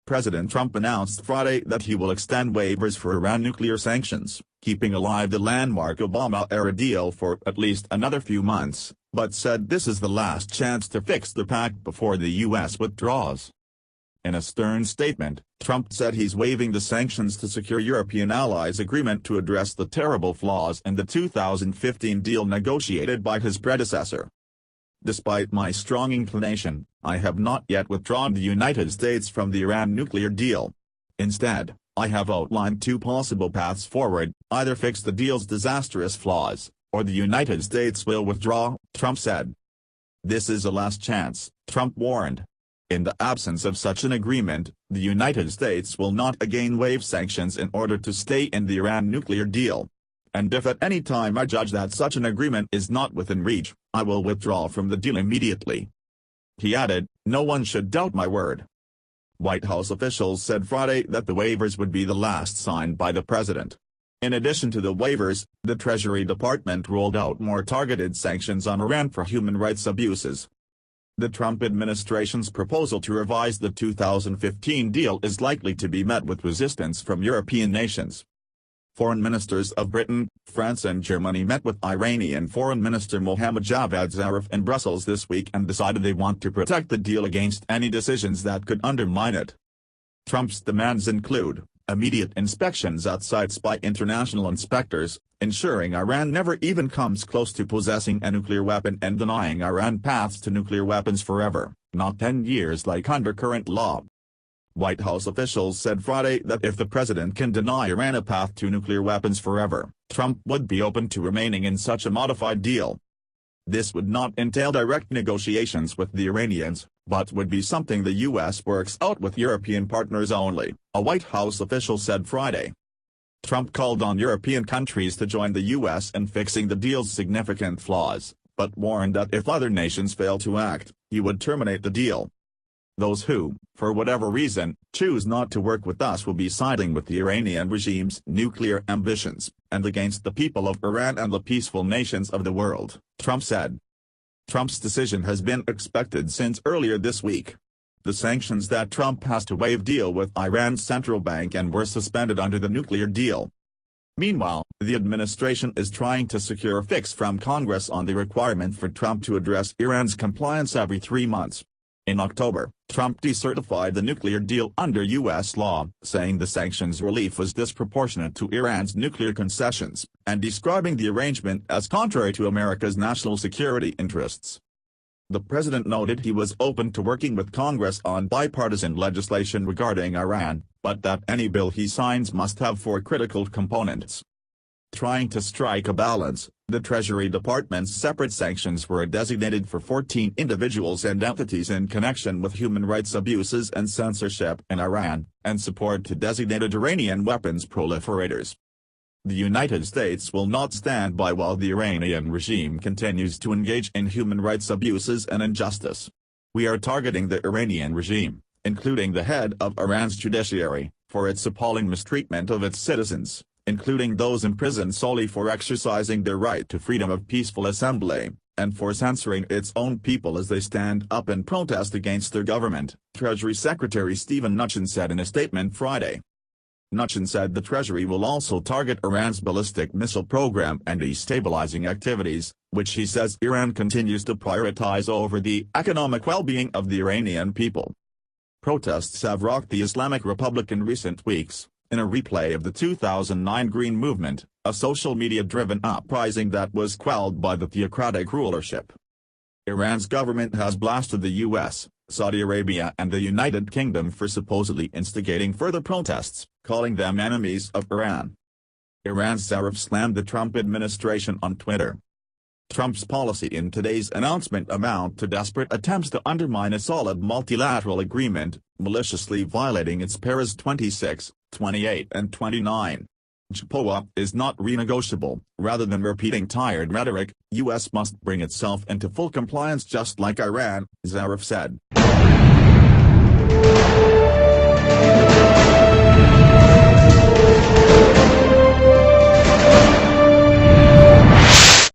President Trump announced Friday that he will extend waivers for Iran nuclear sanctions, keeping alive the landmark Obama-era deal for at least another few months, but said this is the last chance to fix the pact before the U.S. withdraws. In a stern statement, Trump said he's waiving the sanctions to secure European allies' agreement to address the terrible flaws in the 2015 deal negotiated by his predecessor. Despite my strong inclination, I have not yet withdrawn the United States from the Iran nuclear deal. Instead, I have outlined two possible paths forward: either fix the deal's disastrous flaws, or the United States will withdraw, Trump said. This is a last chance, Trump warned. In the absence of such an agreement, the United States will not again waive sanctions in order to stay in the Iran nuclear deal. And if at any time I judge that such an agreement is not within reach, I will withdraw from the deal immediately. He added, "No one should doubt my word." White House officials said Friday that the waivers would be the last signed by the president. In addition to the waivers, the Treasury Department rolled out more targeted sanctions on Iran for human rights abuses. The Trump administration's proposal to revise the 2015 deal is likely to be met with resistance from European nations. Foreign ministers of Britain, France and Germany met with Iranian Foreign Minister Mohammad Javad Zarif in Brussels this week and decided they want to protect the deal against any decisions that could undermine it. Trump's demands include immediate inspections at sites by international inspectors, ensuring Iran never even comes close to possessing a nuclear weapon, and denying Iran paths to nuclear weapons forever, not 10 years like under current law. White House officials said Friday that if the president can deny Iran a path to nuclear weapons forever, Trump would be open to remaining in such a modified deal. This would not entail direct negotiations with the Iranians, but would be something the U.S. works out with European partners only, a White House official said Friday. Trump called on European countries to join the U.S. in fixing the deal's significant flaws, but warned that if other nations fail to act, he would terminate the deal. Those who, for whatever reason, choose not to work with us will be siding with the Iranian regime's nuclear ambitions, and against the people of Iran and the peaceful nations of the world, Trump said. Trump's decision has been expected since earlier this week. The sanctions that Trump has to waive deal with Iran's central bank and were suspended under the nuclear deal. Meanwhile, the administration is trying to secure a fix from Congress on the requirement for Trump to address Iran's compliance every 3 months. In October, Trump decertified the nuclear deal under U.S. law, saying the sanctions relief was disproportionate to Iran's nuclear concessions, and describing the arrangement as contrary to America's national security interests. The president noted he was open to working with Congress on bipartisan legislation regarding Iran, but that any bill he signs must have 4 critical components. Trying to strike a balance, the Treasury Department's separate sanctions were designated for 14 individuals and entities in connection with human rights abuses and censorship in Iran, and support to designated Iranian weapons proliferators. The United States will not stand by while the Iranian regime continues to engage in human rights abuses and injustice. We are targeting the Iranian regime, including the head of Iran's judiciary, for its appalling mistreatment of its citizens, including those imprisoned solely for exercising their right to freedom of peaceful assembly, and for censoring its own people as they stand up in protest against their government, Treasury Secretary Steven Mnuchin said in a statement Friday. Mnuchin said the Treasury will also target Iran's ballistic missile program and destabilizing activities, which he says Iran continues to prioritize over the economic well-being of the Iranian people. Protests have rocked the Islamic Republic in recent weeks, in a replay of the 2009 Green Movement, a social media-driven uprising that was quelled by the theocratic rulership. Iran's government has blasted the U.S., Saudi Arabia and the United Kingdom for supposedly instigating further protests, calling them enemies of Iran. Iran's Zarif slammed the Trump administration on Twitter. Trump's policy in today's announcement amount to desperate attempts to undermine a solid multilateral agreement, maliciously violating its paras 26, 28 and 29. JPOA is not renegotiable. Rather than repeating tired rhetoric, U.S. must bring itself into full compliance just like Iran, Zarif said.